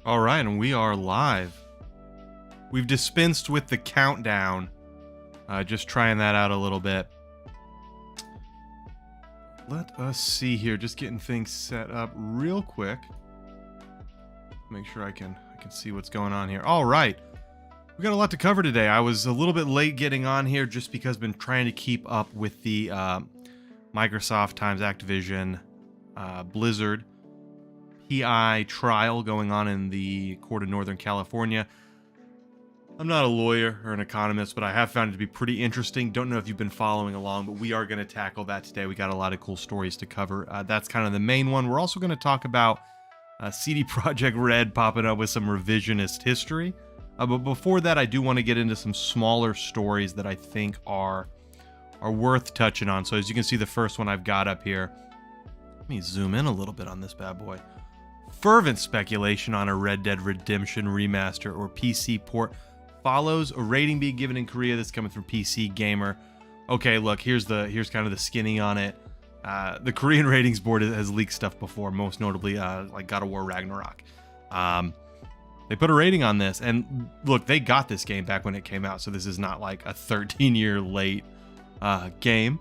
All right, and we are live. We've dispensed with the countdown. Just trying that out a little bit. Let us see here. Just getting things set up real quick. Make sure I can see what's going on here. All right. We got a lot to cover today. I was a little bit late getting on here just because I've been trying to keep up with the Microsoft times Activision Blizzard PI trial going on in the court of Northern California. I'm not a lawyer or an economist, but I have found it to be pretty interesting. Don't know if you've been following along, but we are going to tackle that today. We got a lot of cool stories to cover. That's kind of the main one. We're also going to talk about CD Projekt Red popping up with some revisionist history. But before that, I do want to get into some smaller stories that I think are worth touching on. So as you can see, the first one I've got up here. Let me zoom in a little bit on this bad boy. Fervent speculation on a Red Dead Redemption remaster or PC port follows a rating being given in Korea that's coming from PC Gamer. Okay, look, here's kind of the skinny on it. The Korean ratings board has leaked stuff before, most notably like God of War Ragnarok. They put a rating on this, and look, they got this game back when it came out, so this is not like a 13-year late game.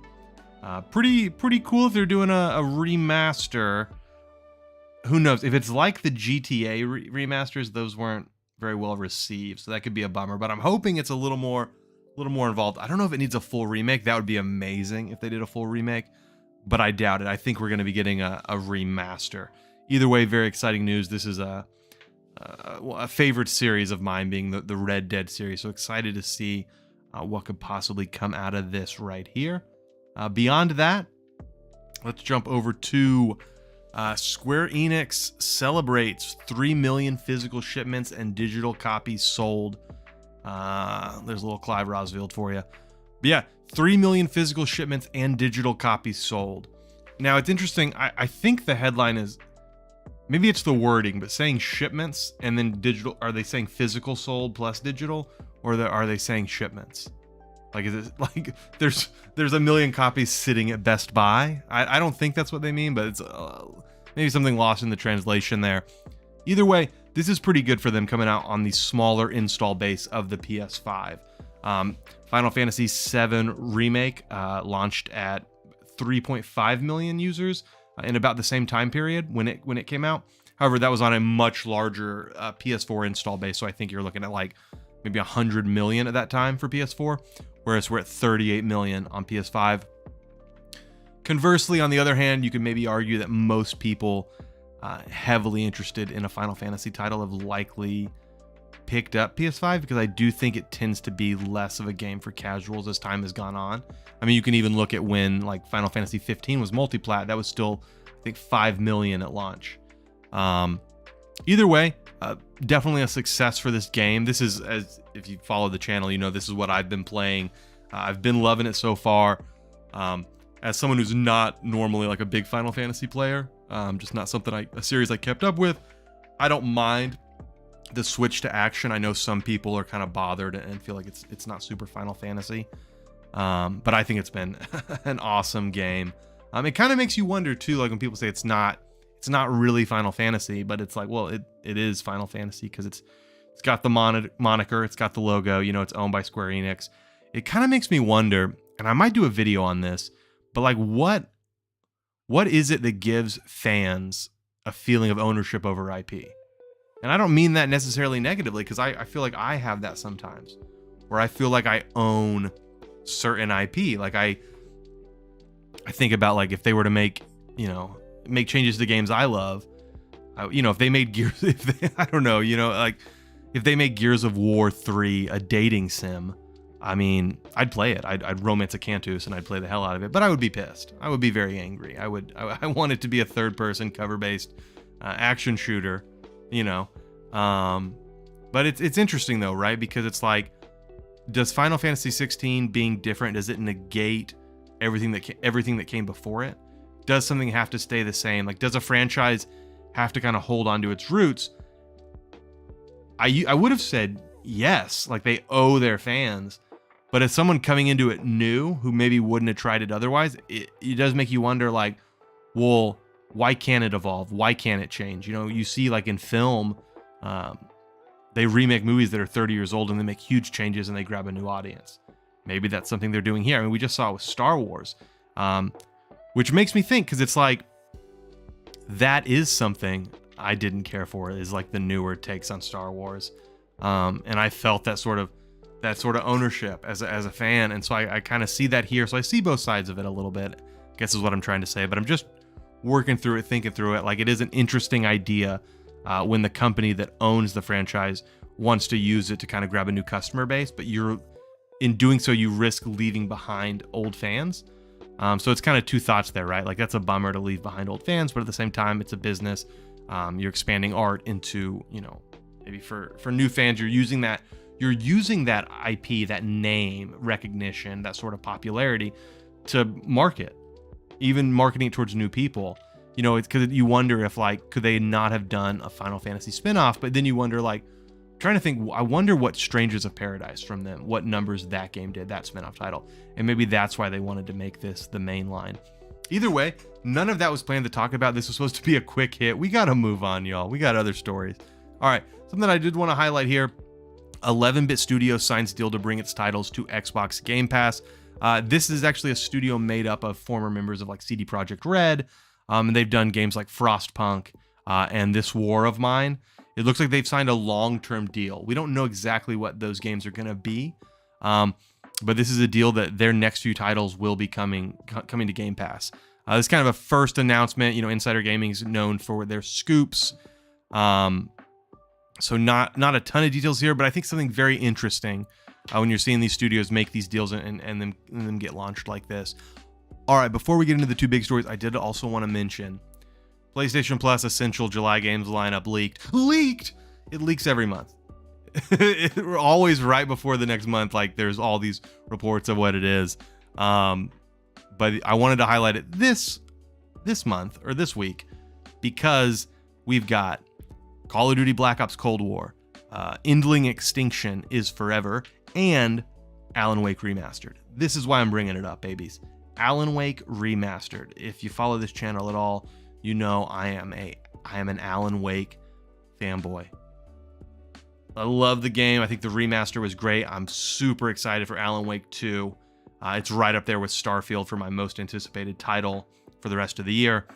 Pretty cool if they're doing a remaster. Who knows? If it's like the GTA remasters, those weren't very well received, so that could be a bummer. But I'm hoping it's a little more involved. I don't know if it needs a full remake. That would be amazing if they did a full remake, but I doubt it. I think we're going to be getting a remaster. Either way, very exciting news. This is a favorite series of mine, being the Red Dead series. So excited to see what could possibly come out of this right here. Beyond that, let's jump over to Square Enix celebrates 3 million physical shipments and digital copies sold. There's a little Clive Rosfield for you. But yeah, 3 million physical shipments and digital copies sold. Now, it's interesting. I think the headline is, maybe it's the wording, but saying shipments and then digital. Are they saying physical sold plus digital, or are they saying shipments? Like, is it like there's a million copies sitting at Best Buy? I don't think that's what they mean, but it's maybe something lost in the translation there. Either way, this is pretty good for them coming out on the smaller install base of the PS5. Final Fantasy VII Remake launched at 3.5 million users in about the same time period when it came out. However, that was on a much larger PS4 install base, so I think you're looking at like maybe 100 million at that time for PS4, whereas we're at 38 million on PS5. Conversely, on the other hand, you could maybe argue that most people heavily interested in a Final Fantasy title have likely picked up PS5, because I do think it tends to be less of a game for casuals as time has gone on. I mean, you can even look at when like Final Fantasy 15 was multiplat. That was still, I think, 5 million at launch. Either way, definitely a success for this game. This is, as if you follow the channel, you know this is what I've been playing. I've been loving it so far. As someone who's not normally like a big Final Fantasy player, just not something a series I kept up with, I don't mind the switch to action. I know some people are kind of bothered and feel like it's not super Final Fantasy, but I think it's been an awesome game. It kind of makes you wonder too, like when people say it's not really Final Fantasy, but it's like, well, it is Final Fantasy because it's got the moniker, it's got the logo, you know, it's owned by Square Enix. It kind of makes me wonder, and I might do a video on this, but like what is it that gives fans a feeling of ownership over IP? And I don't mean that necessarily negatively, because I feel like I have that sometimes, where I feel like I own certain IP. Like I think about, like, if they were to make changes to games I love, if they made Gears, I don't know, like if they made Gears of War 3 a dating sim, I mean, I'd play it. I'd romance a Cantus and I'd play the hell out of it, but I would be pissed. I would be very angry. I want it to be a third-person cover-based action shooter, but it's interesting though, right? Because it's like, does Final Fantasy 16 being different, does it negate everything that came before it? Does something have to stay the same? Like, does a franchise have to kind of hold on to its roots? I would have said yes, like they owe their fans. But as someone coming into it new, who maybe wouldn't have tried it otherwise, it does make you wonder, like, well, why can't it evolve? Why can't it change? You see, like in film, They remake movies that are 30 years old and they make huge changes and they grab a new audience. Maybe that's something they're doing here. I mean, we just saw it with Star Wars, which makes me think, because it's like, that is something I didn't care for, is like the newer takes on Star Wars. And I felt that sort of ownership as a fan. And so I kind of see that here. So I see both sides of it a little bit, I guess is what I'm trying to say, but I'm just working through it, thinking through it. Like, it is an interesting idea when the company that owns the franchise wants to use it to kind of grab a new customer base, but in doing so, you risk leaving behind old fans. So it's kind of two thoughts there, right? Like, that's a bummer to leave behind old fans, but at the same time, it's a business. You're expanding art into, maybe for new fans, you're using that IP, that name recognition, that sort of popularity to market, even marketing it towards new people. It's because you wonder if, like, could they not have done a Final Fantasy spinoff? But then you wonder, like, trying to think, I wonder what Strangers of Paradise from them, what numbers that game did, that spinoff title. And maybe that's why they wanted to make this the main line. Either way, none of that was planned to talk about. This was supposed to be a quick hit. We got to move on, y'all. We got other stories. All right, something I did want to highlight here. 11-Bit Studios signs deal to bring its titles to Xbox Game Pass. This is actually a studio made up of former members of, like, CD Projekt Red, and they've done games like Frostpunk and This War of Mine. It looks like they've signed a long-term deal. We don't know exactly what those games are going to be, but this is a deal that their next few titles will be coming to Game Pass. This is kind of a first announcement. Insider Gaming is known for their scoops. So not a ton of details here, but I think something very interesting when you're seeing these studios make these deals and them get launched like this. All right, before we get into the two big stories, I did also want to mention PlayStation Plus Essential July Games lineup leaked. It leaks every month. We're always right before the next month. Like, there's all these reports of what it is. But I wanted to highlight it this month or this week because we've got Call of Duty Black Ops Cold War, Endling Extinction is Forever, and Alan Wake Remastered. This is why I'm bringing it up, babies. Alan Wake Remastered. If you follow this channel at all, I am an Alan Wake fanboy. I love the game. I think the remaster was great. I'm super excited for Alan Wake 2. It's right up there with Starfield for my most anticipated title for the rest of the year.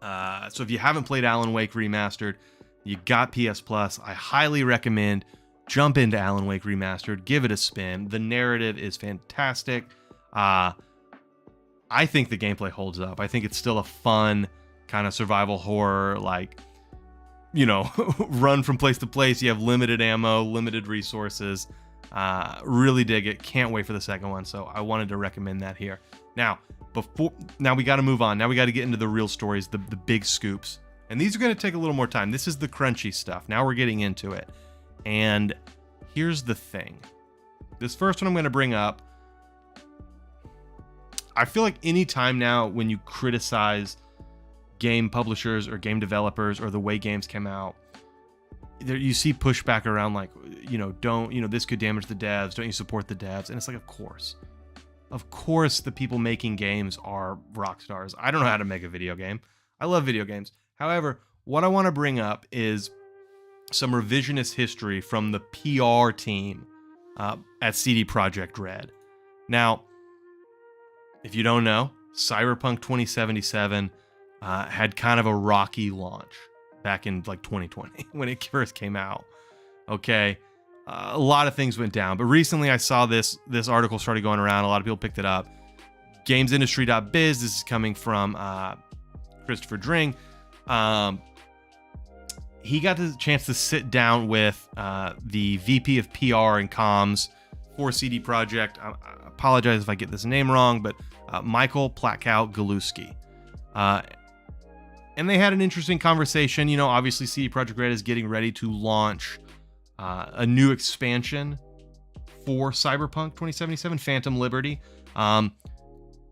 So if you haven't played Alan Wake Remastered, you got PS Plus, I highly recommend jump into Alan Wake Remastered, give it a spin. The narrative is fantastic. I think the gameplay holds up. I think it's still a fun kind of survival horror, like, run from place to place. You have limited ammo, limited resources. Really dig it. Can't wait for the second one. So I wanted to recommend that here. Now we got to move on. Now we got to get into the real stories, the big scoops. And these are going to take a little more time. This is the crunchy stuff. Now we're getting into it. And here's the thing. This first one I'm going to bring up, I feel like any time now when you criticize game publishers or game developers or the way games come out, you see pushback around, like, this could damage the devs. Don't you support the devs? And it's like, of course the people making games are rock stars. I don't know how to make a video game. I love video games. However, what I want to bring up is some revisionist history from the PR team at CD Projekt Red. Now, if you don't know, Cyberpunk 2077 had kind of a rocky launch back in like 2020 when it first came out. Okay, a lot of things went down, but recently I saw this article started going around. A lot of people picked it up. Gamesindustry.biz. This is coming from Christopher Dring. He got the chance to sit down with the VP of PR and comms for CD Projekt. I apologize if I get this name wrong, but Michael Platkow-Galuski. And they had an interesting conversation. Obviously CD Projekt Red is getting ready to launch a new expansion for Cyberpunk 2077, Phantom Liberty. Kind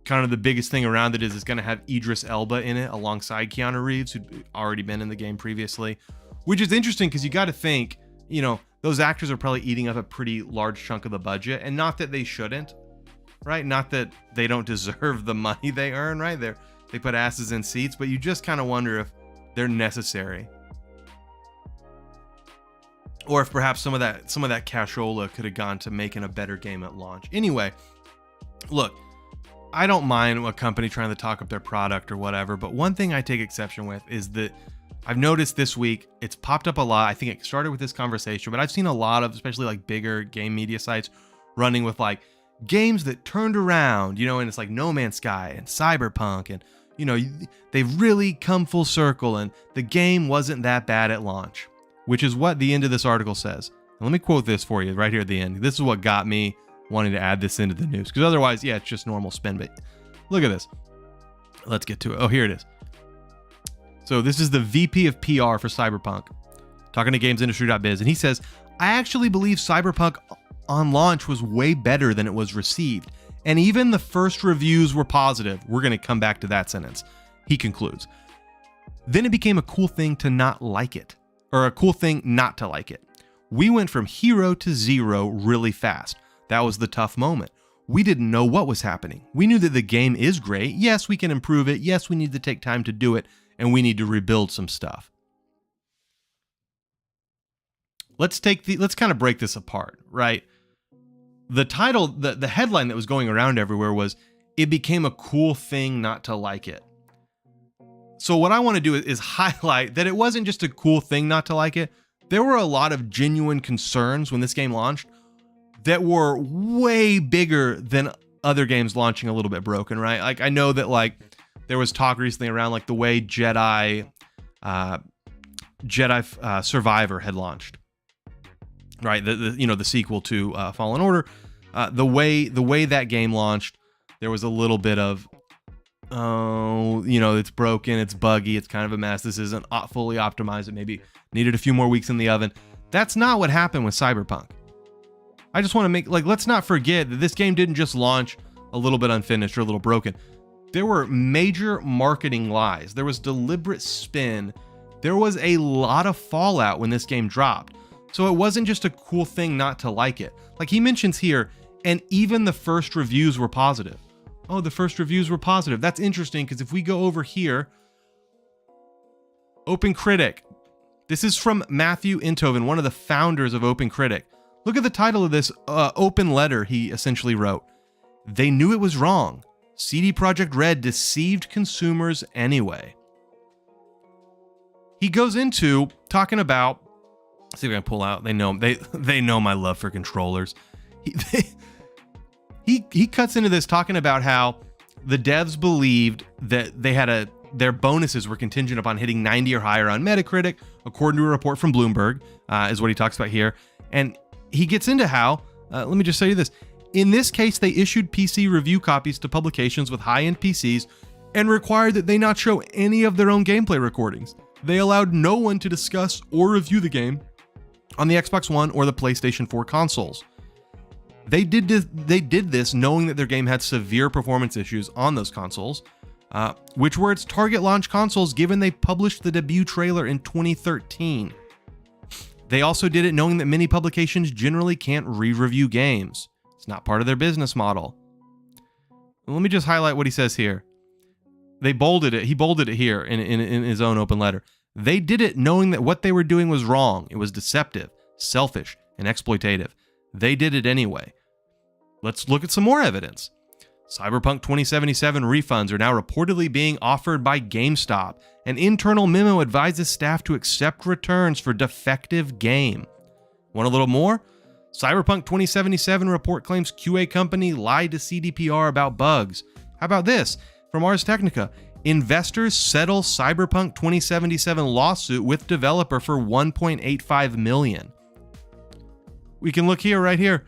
of the biggest thing around it is it's going to have Idris Elba in it alongside Keanu Reeves, who'd already been in the game previously, which is interesting because you got to think, those actors are probably eating up a pretty large chunk of the budget, and not that they shouldn't, right? Not that they don't deserve the money they earn, right? They put asses in seats, but you just kind of wonder if they're necessary. or if perhaps some of that cashola could have gone to making a better game at launch. Anyway, look, I don't mind a company trying to talk up their product or whatever, but one thing I take exception with is that I've noticed this week, it's popped up a lot. I think it started with this conversation, but I've seen a lot of, especially like bigger game media sites running with like games that turned around, and it's like No Man's Sky and Cyberpunk, and they've really come full circle, and the game wasn't that bad at launch, which is what the end of this article says. And let me quote this for you right here at the end. This is what got me wanting to add this into the news, because otherwise, yeah, it's just normal spin. But look at this. Let's get to it. Oh, here it is. So this is the VP of PR for Cyberpunk, talking to GamesIndustry.biz, and he says, "I actually believe Cyberpunk on launch was way better than it was received, and even the first reviews were positive." We're going to come back to that sentence. He concludes, "Then it became a cool thing to not like it, or a cool thing not to like it. We went from hero to zero really fast. That was the tough moment. We didn't know what was happening. We knew that the game is great. Yes, we can improve it. Yes, we need to take time to do it, and we need to rebuild some stuff." Let's kind of break this apart, right? The title, the headline that was going around everywhere was, "It became a cool thing not to like it." So what I want to do is highlight that it wasn't just a cool thing not to like it. There were a lot of genuine concerns when this game launched that were way bigger than other games launching a little bit broken, right? Like, I know that like there was talk recently around like the way Jedi Survivor had launched, right? The sequel to Fallen Order. The way that game launched, there was a little bit of, it's broken, it's buggy, it's kind of a mess. This isn't fully optimized. It maybe needed a few more weeks in the oven. That's not what happened with Cyberpunk. I just want to make, let's not forget that this game didn't just launch a little bit unfinished or a little broken. There were major marketing lies. There was deliberate spin. There was a lot of fallout when this game dropped. So it wasn't just a cool thing not to like it. Like he mentions here, and even the first reviews were positive. Oh, the first reviews were positive. That's interesting, because if we go over here, OpenCritic. This is from Matthew Intoven, one of the founders of OpenCritic. Look at the title of this open letter he essentially wrote. "They knew it was wrong. CD Projekt Red deceived consumers anyway." He goes into talking about, let's see if I can pull out. They know my love for controllers. He cuts into this talking about how the devs believed that their bonuses were contingent upon hitting 90 or higher on Metacritic, according to a report from Bloomberg, is what he talks about here. And he gets into how, let me just say this. In this case, they issued PC review copies to publications with high-end PCs and required that they not show any of their own gameplay recordings. They allowed no one to discuss or review the game on the Xbox One or the PlayStation 4 consoles. They did this knowing that their game had severe performance issues on those consoles, which were its target launch consoles, given they published the debut trailer in 2013. They also did it knowing that many publications generally can't re-review games. It's not part of their business model. Let me just highlight what he says here. He bolded it here in his own open letter. They did it knowing that what they were doing was wrong. It was deceptive, selfish, and exploitative. They did it anyway. Let's look at some more evidence. Cyberpunk 2077 refunds are now reportedly being offered by GameStop. An internal memo advises staff to accept returns for defective game. Want a little more? Cyberpunk 2077 report claims QA company lied to CDPR about bugs. How about this? From Ars Technica, investors settle Cyberpunk 2077 lawsuit with developer for $1.85 million. We can look here, right here.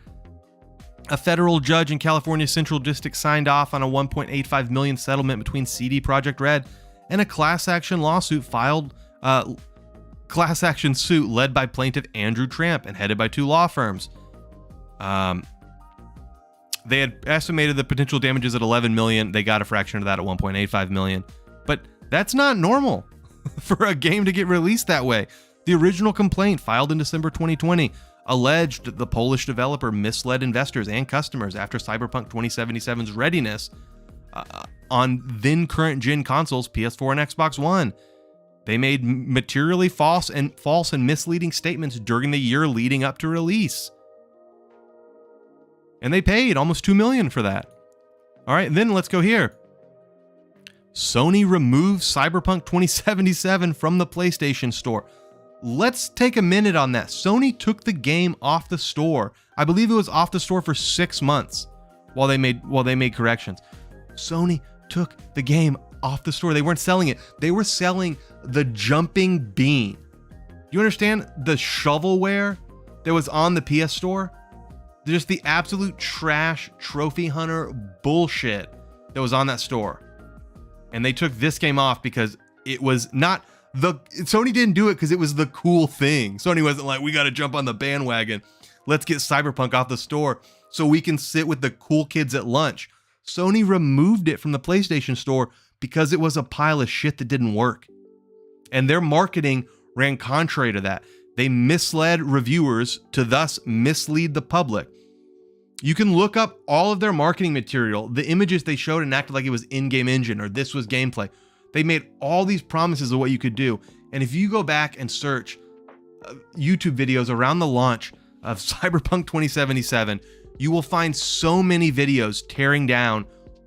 A federal judge in California Central District signed off on a $1.85 million settlement between CD Projekt Red and a class action suit led by plaintiff Andrew Tramp and headed by two law firms. They had estimated the potential damages at $11 million. They got a fraction of that at $1.85 million. But that's not normal for a game to get released that way. The original complaint, filed in December 2020, alleged that the Polish developer misled investors and customers after Cyberpunk 2077's readiness on then current gen consoles PS4 and Xbox One. They made materially false and misleading statements during the year leading up to release. And they paid almost $2 million for that. All right, and then let's go here. Sony removed Cyberpunk 2077 from the PlayStation Store. Let's take a minute on that. Sony took the game off the store. I believe it was off the store for 6 months while they made corrections. Sony took the game off the store. They weren't selling it. They were selling the jumping bean. You understand the shovelware that was on the PS Store? Just the absolute trash trophy hunter bullshit that was on that store. And they took this game off because it was not Sony didn't do it because it was the cool thing. Sony wasn't like, we got to jump on the bandwagon. Let's get Cyberpunk off the store so we can sit with the cool kids at lunch. Sony removed it from the PlayStation Store because it was a pile of shit that didn't work. And their marketing ran contrary to that. They misled reviewers to thus mislead the public. You can look up all of their marketing material, the images they showed and acted like it was in-game engine or this was gameplay. They made all these promises of what you could do. And if you go back and search YouTube videos around the launch of Cyberpunk 2077, you will find so many videos tearing down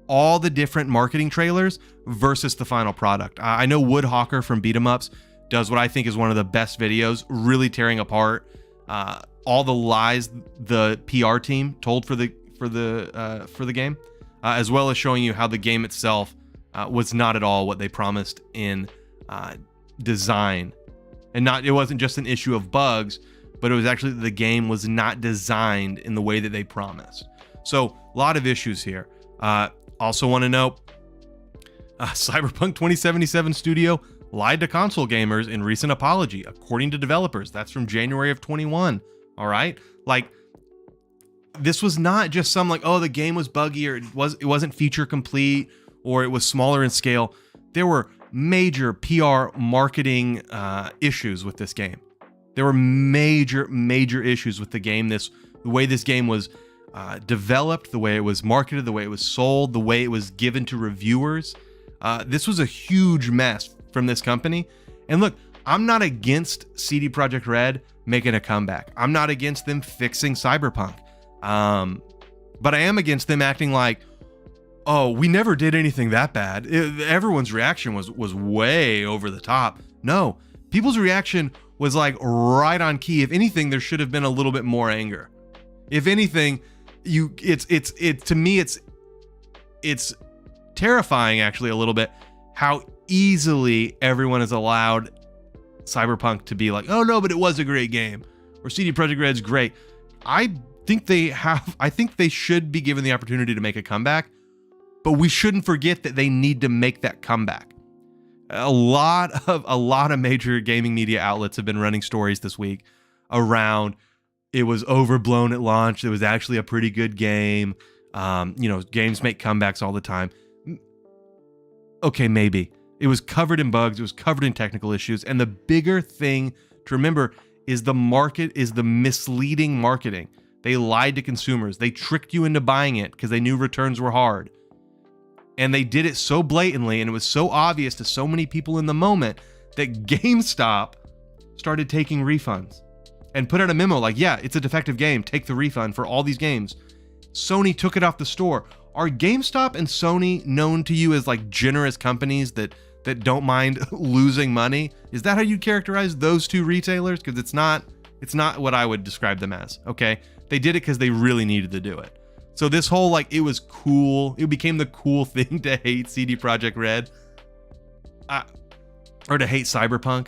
all the different marketing trailers versus the final product. I know Woodhawker from Beat 'em Ups does what I think is one of the best videos, really tearing apart all the lies the PR team told for the game, as well as showing you how the game itself was not at all what they promised in design, and it wasn't just an issue of bugs, but it was actually the game was not designed in the way that they promised. So a lot of issues here. Also want to know, Cyberpunk 2077 studio lied to console gamers in recent apology, according to developers. That's from January of 21. All right, like this was not just some like, oh, the game was buggy or it wasn't feature complete or it was smaller in scale. There were major PR marketing issues with this game. There were major issues with the game. The way this game was developed, the way it was marketed, the way it was sold, the way it was given to reviewers. This was a huge mess from this company. And look, I'm not against CD Projekt Red making a comeback. I'm not against them fixing Cyberpunk. But I am against them acting like, oh, we never did anything that bad. Everyone's reaction was way over the top. No, people's reaction was like right on key. If anything, there should have been a little bit more anger. If anything, to me, it's terrifying actually a little bit how easily everyone has allowed Cyberpunk to be like, oh no, but it was a great game, or CD Projekt Red's great. I think they should be given the opportunity to make a comeback, but we shouldn't forget that they need to make that comeback. A lot of major gaming media outlets have been running stories this week around it was overblown at launch. It was actually a pretty good game. Games make comebacks all the time. Okay, maybe. It was covered in bugs. It was covered in technical issues. And the bigger thing to remember is the misleading marketing. They lied to consumers. They tricked you into buying it because they knew returns were hard. And they did it so blatantly, and it was so obvious to so many people in the moment that GameStop started taking refunds and put out a memo like, yeah, it's a defective game. Take the refund for all these games. Sony took it off the store. Are GameStop and Sony known to you as like generous companies that don't mind losing money? Is that how you characterize those two retailers? Because it's not what I would describe them as. Okay, they did it because they really needed to do it. So this whole like it was cool, it became the cool thing to hate CD Projekt Red, or to hate Cyberpunk.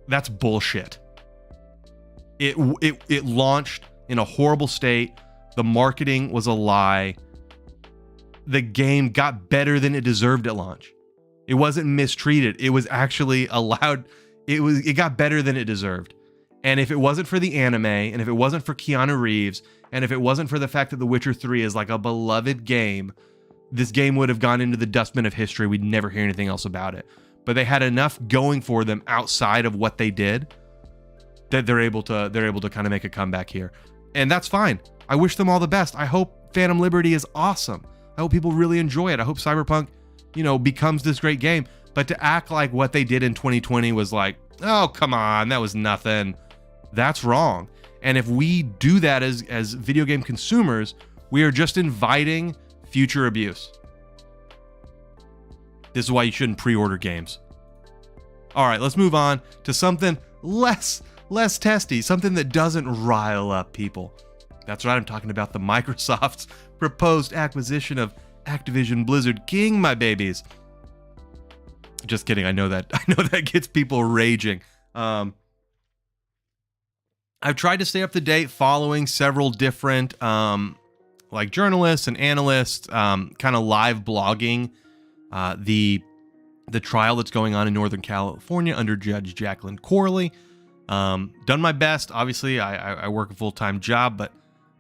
That's bullshit. It launched in a horrible state. The marketing was a lie. The game got better than it deserved at launch. It wasn't mistreated. It was actually allowed. It got better than it deserved. And if it wasn't for the anime, and if it wasn't for Keanu Reeves, and if it wasn't for the fact that The Witcher 3 is like a beloved game, this game would have gone into the dustbin of history. We'd never hear anything else about it. But they had enough going for them outside of what they did that they're able to kind of make a comeback here. And that's fine. I wish them all the best. I hope Phantom Liberty is awesome. I hope people really enjoy it. I hope Cyberpunk, becomes this great game. But to act like what they did in 2020 was like, oh, come on, that was nothing. That's wrong. And if we do that as video game consumers, we are just inviting future abuse. This is why you shouldn't pre-order games. All right, let's move on to something less testy, something that doesn't rile up people. That's right, I'm talking about the Microsoft's proposed acquisition of Activision Blizzard King, my babies. Just kidding. I know that gets people raging. I've tried to stay up to date following several different like journalists and analysts, kind of live blogging the trial that's going on in Northern California under Judge Jacqueline Corley. Done my best. Obviously, I work a full-time job, but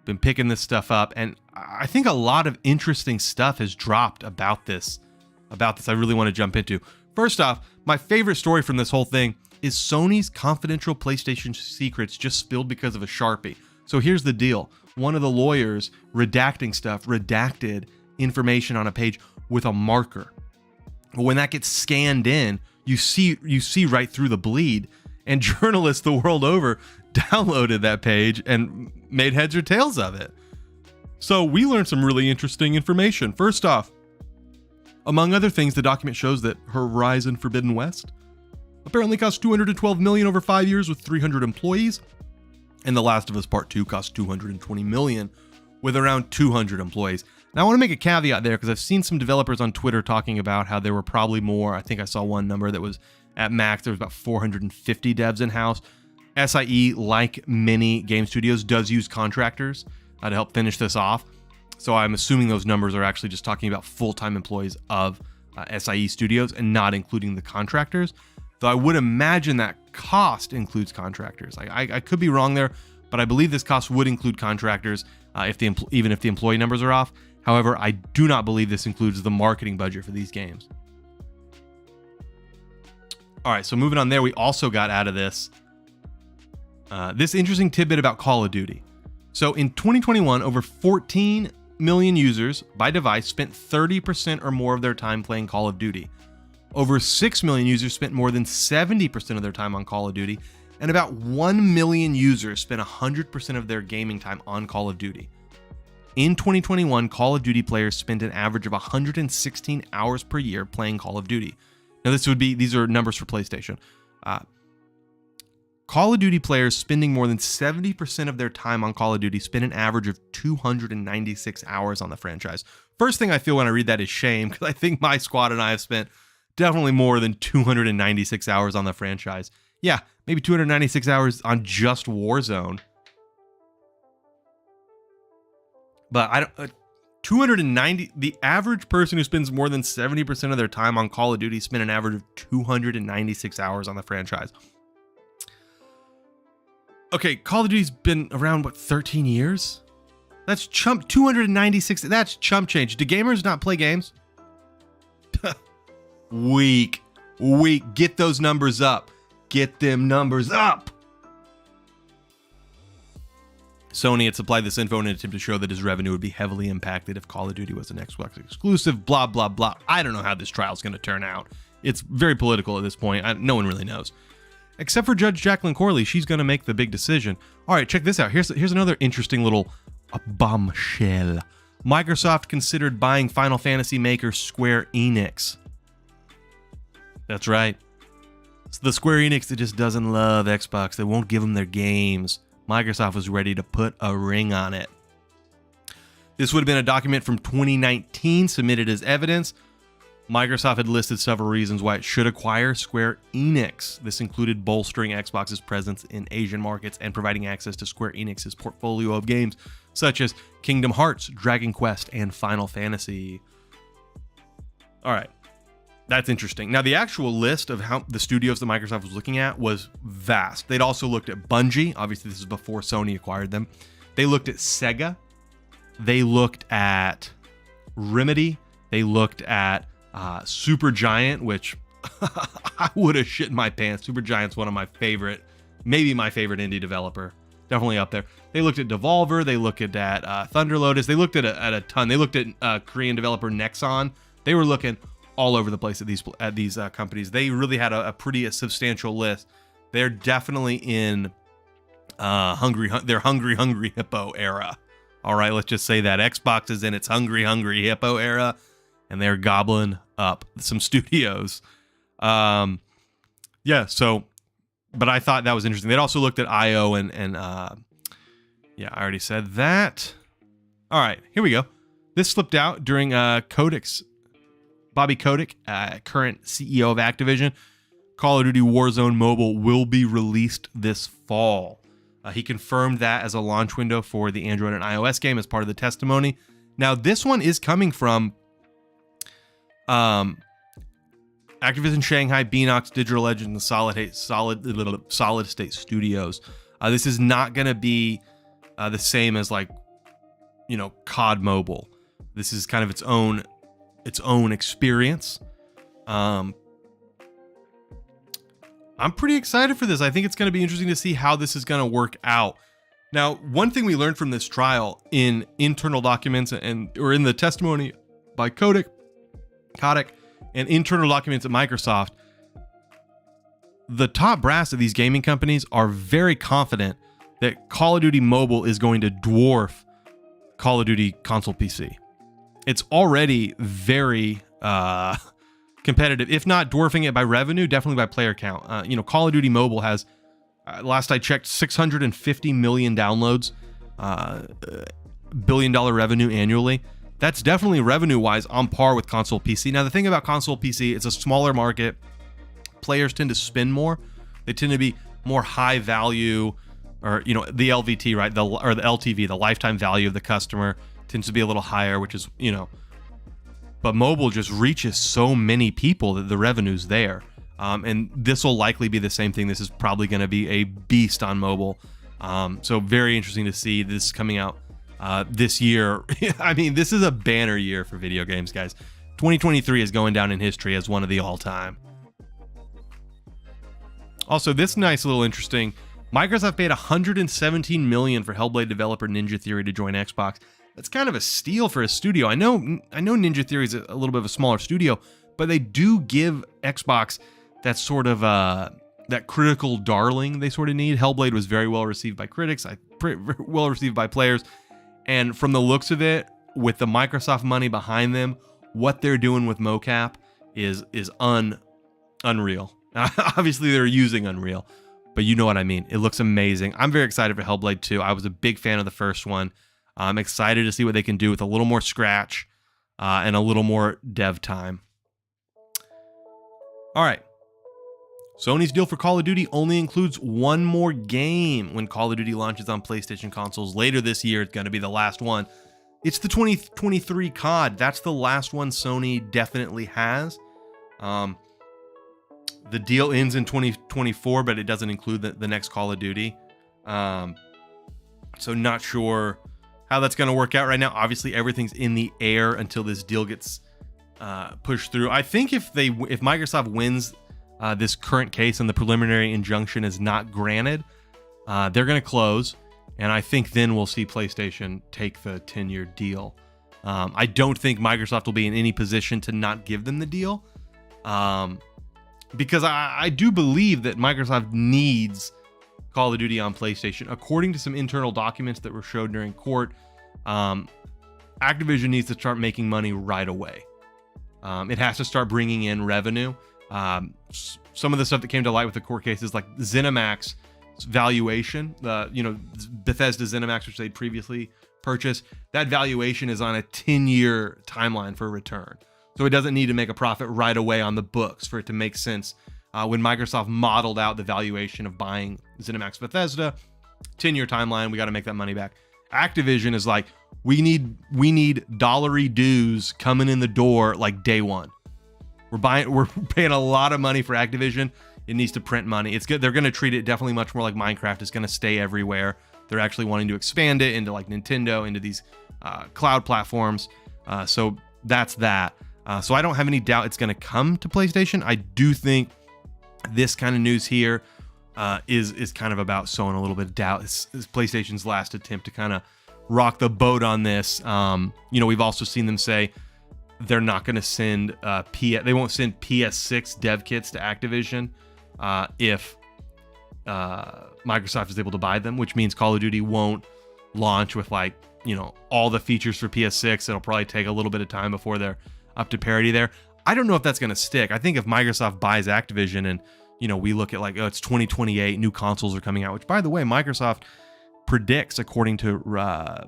been picking this stuff up, and I think a lot of interesting stuff has dropped about this. I really want to jump into. First off, my favorite story from this whole thing is Sony's confidential PlayStation secrets just spilled because of a Sharpie. So here's the deal. One of the lawyers redacted information on a page with a marker. But when that gets scanned in, you see right through the bleed. And journalists the world over downloaded that page and made heads or tails of it. So we learned some really interesting information. First off, among other things, the document shows that Horizon Forbidden West apparently cost $212 million over 5 years with 300 employees. And The Last of Us Part 2 cost $220 million with around 200 employees. Now, I want to make a caveat there because I've seen some developers on Twitter talking about how there were probably more. I think I saw one number that was at max, there was about 450 devs in-house. SIE, like many game studios, does use contractors to help finish this off. So I'm assuming those numbers are actually just talking about full-time employees of SIE studios and not including the contractors. Though I would imagine that cost includes contractors. I could be wrong there, but I believe this cost would include contractors even if the employee numbers are off. However, I do not believe this includes the marketing budget for these games. All right, so moving on there, we also got out of this interesting tidbit about Call of Duty. So in 2021, over 14 million users by device spent 30% or more of their time playing Call of Duty. Over 6 million users spent more than 70% of their time on Call of Duty, and about 1 million users spent 100% of their gaming time on Call of Duty. In 2021, Call of Duty players spent an average of 116 hours per year playing Call of Duty. Now, these are numbers for PlayStation. Call of Duty players spending more than 70% of their time on Call of Duty spend an average of 296 hours on the franchise. First thing I feel when I read that is shame, because I think my squad and I have spent definitely more than 296 hours on the franchise. Yeah, maybe 296 hours on just Warzone. But 290, the average person who spends more than 70% of their time on Call of Duty spent an average of 296 hours on the franchise. Okay, Call of Duty's been around, 13 years? That's 296, that's chump change. Do gamers not play games? Weak. Get those numbers up. Get them numbers up. Sony had supplied this info in an attempt to show that his revenue would be heavily impacted if Call of Duty was an Xbox exclusive, blah, blah, blah. I don't know how this trial's going to turn out. It's very political at this point. No one really knows. Except for Judge Jacqueline Corley, she's going to make the big decision. All right, check this out. Here's another interesting little bombshell. Microsoft considered buying Final Fantasy maker Square Enix. That's right. It's the Square Enix that just doesn't love Xbox. They won't give them their games. Microsoft was ready to put a ring on it. This would have been a document from 2019 submitted as evidence. Microsoft had listed several reasons why it should acquire Square Enix. This included bolstering Xbox's presence in Asian markets and providing access to Square Enix's portfolio of games, such as Kingdom Hearts, Dragon Quest, and Final Fantasy. All right, that's interesting. Now, the actual list of how the studios that Microsoft was looking at was vast. They'd also looked at Bungie. Obviously, this is before Sony acquired them. They looked at Sega. They looked at Remedy. They looked at Supergiant, which I would have shit my pants. Supergiant's one of my favorite, maybe my favorite indie developer. Definitely up there. They looked at Devolver. They looked at Thunder Lotus. They looked at a ton. They looked at Korean developer Nexon. They were looking all over the place at these companies. They really had a pretty substantial list. They're definitely in their hungry hippo era. All right, let's just say that Xbox is in its hungry hippo era, and they're gobbling up some studios. Yeah, so, but I thought that was interesting. They'd also looked at IO and yeah, I already said that. All right, here we go. This slipped out during Kodak's, Bobby Kotick, current CEO of Activision. Call of Duty Warzone Mobile will be released this fall. He confirmed that as a launch window for the Android and iOS game as part of the testimony. Now, this one is coming from Activision Shanghai, Beanox, Digital Legends, and Solid State Studios. This is not going to be the same as, like, you know, COD Mobile. This is kind of its own experience. I'm pretty excited for this. I think it's going to be interesting to see how this is going to work out. Now, one thing we learned from this trial in internal documents or in the testimony by Kotick and internal documents at Microsoft, the top brass of these gaming companies are very confident that Call of Duty Mobile is going to dwarf Call of Duty console PC. It's already very competitive, if not dwarfing it by revenue, definitely by player count. You know, Call of Duty Mobile has, last I checked, 650 million downloads, $1 billion revenue annually. That's definitely revenue-wise on par with console PC. Now, the thing about console PC, it's a smaller market. Players tend to spend more. They tend to be more high value, or, you know, the LVT, right? The LTV, the lifetime value of the customer, tends to be a little higher, which is, you know, but mobile just reaches so many people that the revenue's there. And this will likely be the same thing. This is probably going to be a beast on mobile. So very interesting to see this coming out this year. I mean, this is a banner year for video games, guys. 2023 is going down in history as one of the all-time. Also, this nice little interesting, Microsoft paid $117 million for Hellblade developer Ninja Theory to join Xbox. That's kind of a steal for a studio. I know Ninja Theory is a little bit of a smaller studio, but they do give Xbox that sort of that critical darling they sort of need. Hellblade was very well received by critics, well received by players, and from the looks of it, with the Microsoft money behind them, what they're doing with mocap is unreal. Obviously, they're using Unreal, but you know what I mean. It looks amazing. I'm very excited for Hellblade 2. I was a big fan of the first one. I'm excited to see what they can do with a little more scratch and a little more dev time. All right. Sony's deal for Call of Duty only includes one more game when Call of Duty launches on PlayStation consoles later this year. It's going to be the last one. It's the 2023 COD. That's the last one Sony definitely has. The deal ends in 2024, but it doesn't include the next Call of Duty. So not sure how that's going to work out right now. Obviously, everything's in the air until this deal gets pushed through. I think if Microsoft wins this current case and the preliminary injunction is not granted, they're going to close, and I think then we'll see PlayStation take the 10-year deal. I don't think Microsoft will be in any position to not give them the deal, because I do believe that Microsoft needs Call of Duty on PlayStation. According to some internal documents that were showed during court, Activision needs to start making money right away. It has to start bringing in revenue. Some of the stuff that came to light with the court cases, like ZeniMax valuation, Bethesda ZeniMax, which they'd previously purchased, that valuation is on a 10-year timeline for return. So it doesn't need to make a profit right away on the books for it to make sense. When Microsoft modeled out the valuation of buying ZeniMax Bethesda, 10-year timeline, we got to make that money back. Activision is like, we need dollary dues coming in the door like day one. We're paying a lot of money for Activision. It needs to print money. It's good. They're going to treat it definitely much more like Minecraft. It's going to stay everywhere. They're actually wanting to expand it into like Nintendo, into these cloud platforms. So that's that. So I don't have any doubt it's going to come to PlayStation. I do think this kind of news here is kind of about sowing a little bit of doubt. It's PlayStation's last attempt to kind of rock the boat on this. We've also seen them say they're not going to send they won't send PS6 dev kits to Activision if Microsoft is able to buy them, which means Call of Duty won't launch with like, you know, all the features for PS6. It'll probably take a little bit of time before they're up to parity there. I don't know if that's going to stick. I think if Microsoft buys Activision and, you know, we look at like, oh, it's 2028, new consoles are coming out, which by the way, Microsoft predicts, according to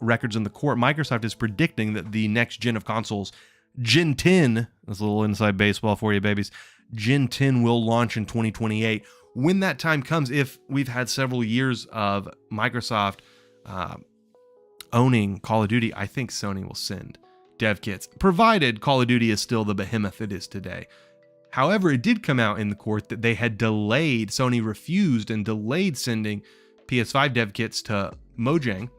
records in the court, Microsoft is predicting that the next gen of consoles, Gen 10, that's a little inside baseball for you babies, Gen 10 will launch in 2028. When that time comes, if we've had several years of Microsoft owning Call of Duty, I think Sony will send dev kits, provided Call of Duty is still the behemoth it is today. However, it did come out in the court that they had delayed, Sony refused and delayed sending PS5 dev kits to Mojang,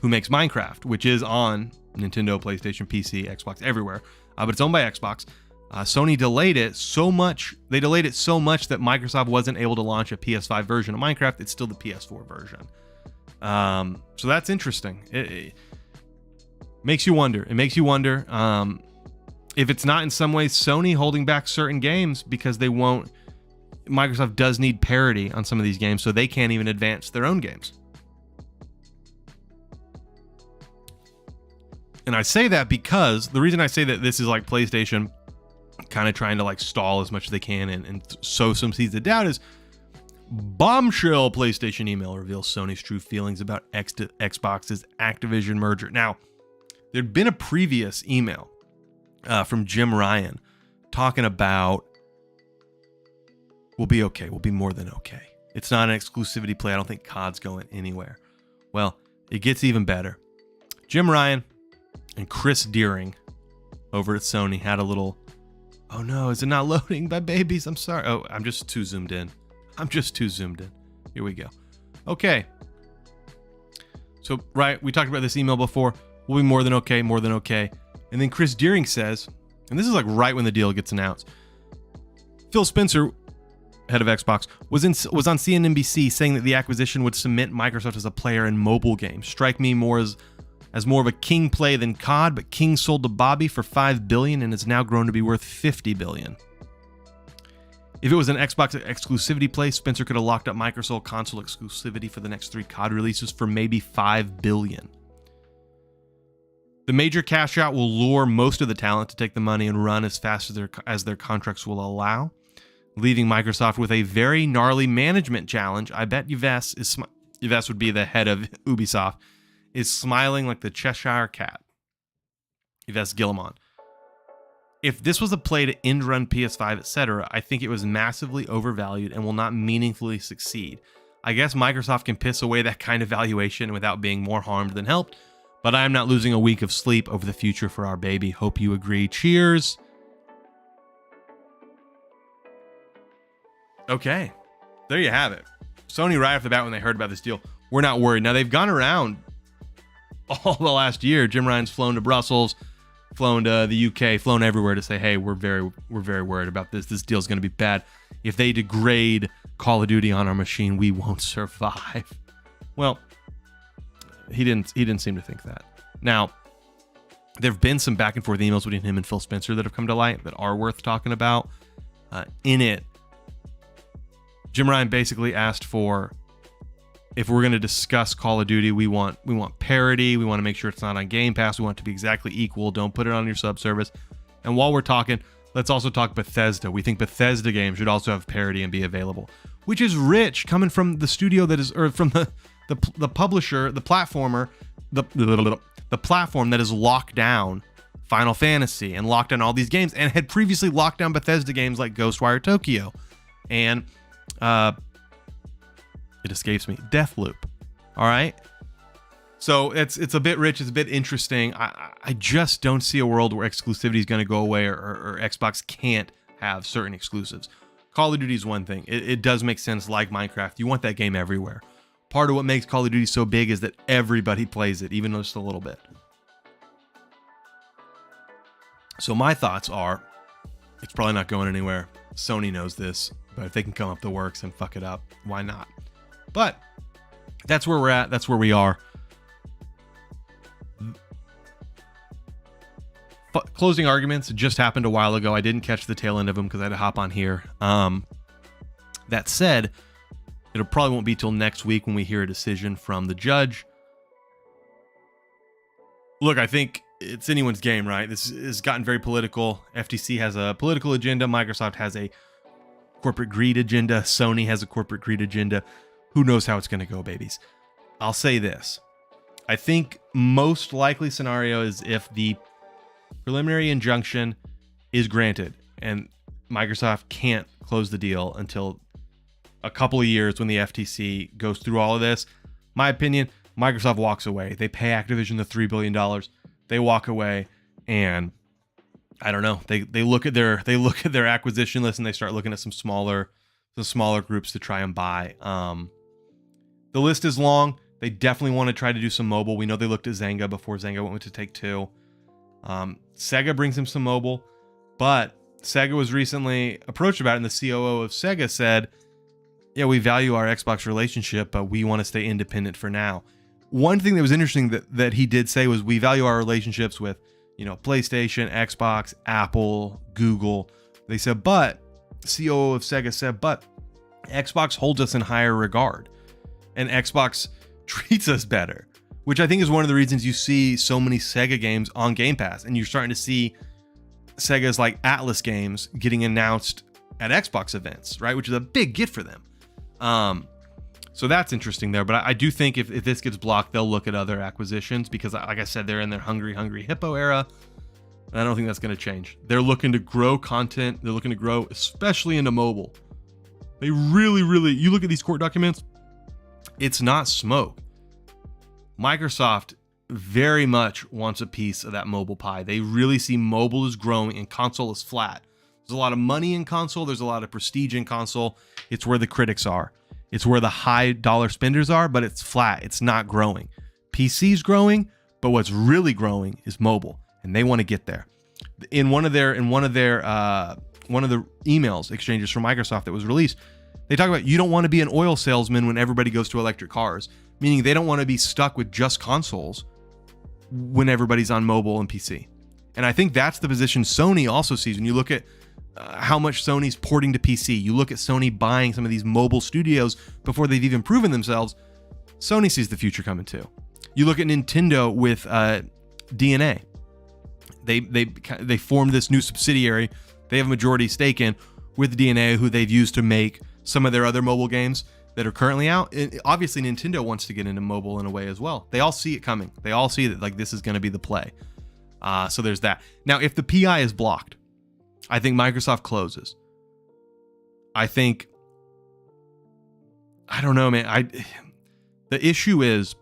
who makes Minecraft, which is on Nintendo, PlayStation, PC, Xbox, everywhere, but it's owned by Xbox. Sony delayed it so much, that Microsoft wasn't able to launch a PS5 version of Minecraft. It's still the PS4 version. So that's interesting. It makes you wonder. It makes you wonder if it's not in some ways Sony holding back certain games because they won't. Microsoft does need parity on some of these games, so they can't even advance their own games. And I say that because the reason I say that this is like PlayStation kind of trying to like stall as much as they can and sow some seeds of doubt is bombshell PlayStation email reveals Sony's true feelings about Xbox's Activision merger. Now, there'd been a previous email from Jim Ryan talking about we'll be okay. We'll be more than okay. It's not an exclusivity play. I don't think COD's going anywhere. Well, it gets even better. Jim Ryan and Chris Deering over at Sony had a little, oh no, is it not loading, my babies? I'm sorry. Oh, I'm just too zoomed in. Here we go. Okay. So, right, we talked about this email before. We'll be more than okay. And then Chris Deering says, and this is like right when the deal gets announced, Phil Spencer, head of Xbox, was on CNBC saying that the acquisition would cement Microsoft as a player in mobile games. Strike me more as more of a King play than COD, but King sold to Bobby for $5 billion and has now grown to be worth $50 billion. If it was an Xbox exclusivity play, Spencer could have locked up Microsoft console exclusivity for the next 3 COD releases for maybe $5 billion. The major cash out will lure most of the talent to take the money and run as fast as their contracts will allow, leaving Microsoft with a very gnarly management challenge. I bet Yves would be the head of Ubisoft, is smiling like the Cheshire Cat. Yves Guillemot. If this was a play to end run PS5, etc., I think it was massively overvalued and will not meaningfully succeed. I guess Microsoft can piss away that kind of valuation without being more harmed than helped, but I am not losing a week of sleep over the future for our baby. Hope you agree. Cheers. Okay, there you have it. Sony right off the bat when they heard about this deal, we're not worried. Now they've gone around all the last year. Jim Ryan's flown to Brussels, flown to the UK, flown everywhere to say, hey, we're very worried about this. This deal's going to be bad. If they degrade Call of Duty on our machine, we won't survive. Well, he didn't seem to think that. Now, there have been some back and forth emails between him and Phil Spencer that have come to light that are worth talking about. In it, Jim Ryan basically asked for, if we're going to discuss Call of Duty, we want parity. We want to make sure it's not on Game Pass. We want it to be exactly equal. Don't put it on your subservice. And while we're talking, let's also talk Bethesda. We think Bethesda games should also have parity and be available, which is rich coming from the studio that is, or from the publisher, the platformer, the platform that has locked down Final Fantasy and locked down all these games and had previously locked down Bethesda games like Ghostwire Tokyo and it escapes me, Deathloop. All right, so it's a bit rich, it's a bit interesting. I just don't see a world where exclusivity is going to go away or Xbox can't have certain exclusives. Call of Duty is one thing. It does make sense, like Minecraft. You want that game everywhere. Part of what makes Call of Duty so big is that everybody plays it, even just a little bit. So my thoughts are, it's probably not going anywhere. Sony knows this, but if they can come up the works and fuck it up, why not? But that's where we're at. That's where we are. closing arguments just happened a while ago. I didn't catch the tail end of them because I had to hop on here. That said, it probably won't be till next week when we hear a decision from the judge. Look, I think it's anyone's game, right? This has gotten very political. FTC has a political agenda. Microsoft has a corporate greed agenda. Sony has a corporate greed agenda. Who knows how it's going to go, babies? I'll say this. I think most likely scenario is if the preliminary injunction is granted and Microsoft can't close the deal until a couple of years when the FTC goes through all of this. My opinion, Microsoft walks away. They pay Activision the $3 billion. They walk away, and I don't know. They look at their acquisition list and they start looking at some smaller groups to try and buy. The list is long. They definitely want to try to do some mobile. We know they looked at Zynga before Zynga went to Take-Two. Sega brings them some mobile, but Sega was recently approached about it, and the COO of Sega said, yeah, we value our Xbox relationship, but we want to stay independent for now. One thing that was interesting that he did say was we value our relationships with, PlayStation, Xbox, Apple, Google. They said, but COO of Sega said, but Xbox holds us in higher regard and Xbox treats us better, which I think is one of the reasons you see so many Sega games on Game Pass, and you're starting to see Sega's like Atlas games getting announced at Xbox events, right? Which is a big get for them. So that's interesting there. But I do think if this gets blocked, they'll look at other acquisitions because, like I said, they're in their hungry hippo era. And I don't think that's going to change. They're looking to grow content. They're looking to grow, especially into mobile. They really, you look at these court documents, it's not smoke. Microsoft very much wants a piece of that mobile pie. They really see mobile is growing and console is flat. There's a lot of money in console. There's a lot of prestige in console. It's where the critics are. It's where the high dollar spenders are, but it's flat. It's not growing. PC's growing, but what's really growing is mobile, and they want to get there. In one of the emails exchanges from Microsoft that was released, they talk about you don't want to be an oil salesman when everybody goes to electric cars, meaning they don't want to be stuck with just consoles when everybody's on mobile and PC. And I think that's the position Sony also sees. When you look at how much Sony's porting to PC, you look at Sony buying some of these mobile studios before they've even proven themselves, Sony sees the future coming too. You look at Nintendo with DNA. They formed this new subsidiary they have a majority stake in with DNA, who they've used to make some of their other mobile games that are currently out. And obviously, Nintendo wants to get into mobile in a way as well. They all see it coming. They all see that like this is going to be the play. So there's that. Now, if the PI is blocked, I think Microsoft closes. I don't know, man. The issue is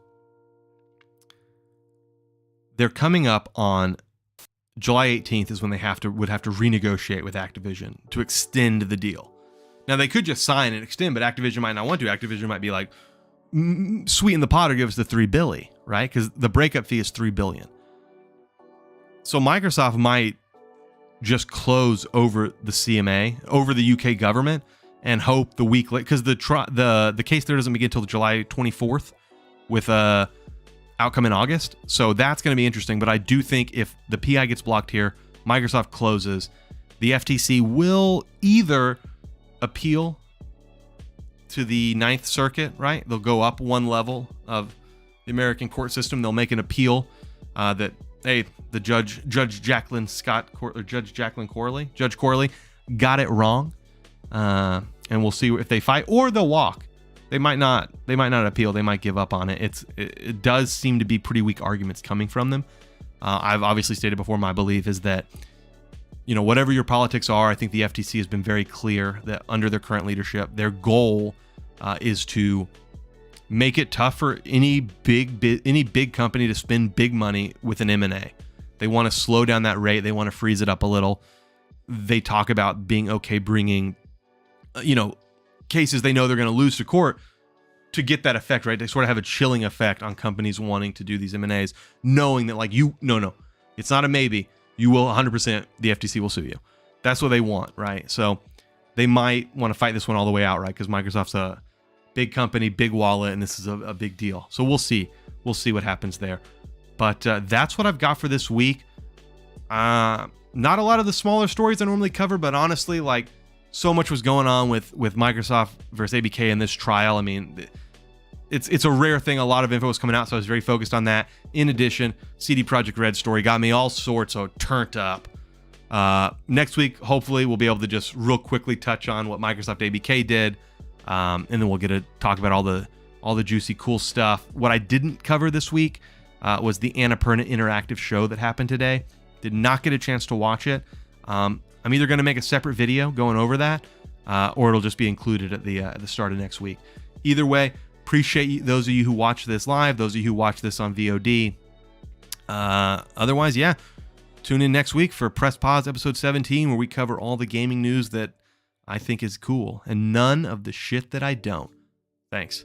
they're coming up on July 18th is when they would have to renegotiate with Activision to extend the deal. Now, they could just sign and extend, but Activision might not want to. Activision might be like, sweeten the pot or give us the $3 billion, right? Because the breakup fee is $3 billion. So Microsoft might just close over the CMA, over the UK government, and hope the week late, because the case there doesn't begin until July 24th with a outcome in August. So that's going to be interesting. But I do think if the PI gets blocked here, Microsoft closes, the FTC will either appeal to the Ninth Circuit, right? They'll go up one level of the American court system. They'll make an appeal that, hey, the Judge Jacqueline Corley got it wrong, and we'll see if they fight or they'll walk. They might not appeal. They might give up on it. It does seem to be pretty weak arguments coming from them. I've obviously stated before, my belief is that, whatever your politics are, I think the FTC has been very clear that under their current leadership, their goal is to make it tough for any big company to spend big money with an M&A. They want to slow down that rate. They want to freeze it up a little. They talk about being okay bringing, cases they know they're going to lose to court to get that effect, right? They sort of have a chilling effect on companies wanting to do these M&As, knowing that no, it's not a maybe. You will 100%, the FTC will sue you. That's what they want, right? So they might want to fight this one all the way out, right? Because Microsoft's a big company, big wallet, and this is a big deal. So we'll see. We'll see what happens there. But that's what I've got for this week. Not a lot of the smaller stories I normally cover, but honestly, like, so much was going on with Microsoft versus ABK in this trial. I mean, it's a rare thing. A lot of info was coming out, so I was very focused on that. In addition, CD Projekt Red story got me all sorts of turned up. Next week, hopefully, we'll be able to just real quickly touch on what Microsoft ABK did, and then we'll get to talk about all the juicy, cool stuff. What I didn't cover this week was the Annapurna interactive show that happened today. Did not get a chance to watch it. I'm either going to make a separate video going over that, or it'll just be included at the start of next week. Either way, appreciate those of you who watch this live, those of you who watch this on VOD. Otherwise, yeah, tune in next week for Press Pause episode 17, where we cover all the gaming news that I think is cool and none of the shit that I don't. Thanks.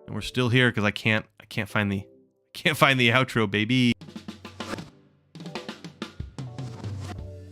And we're still here because I can't find the outro, baby.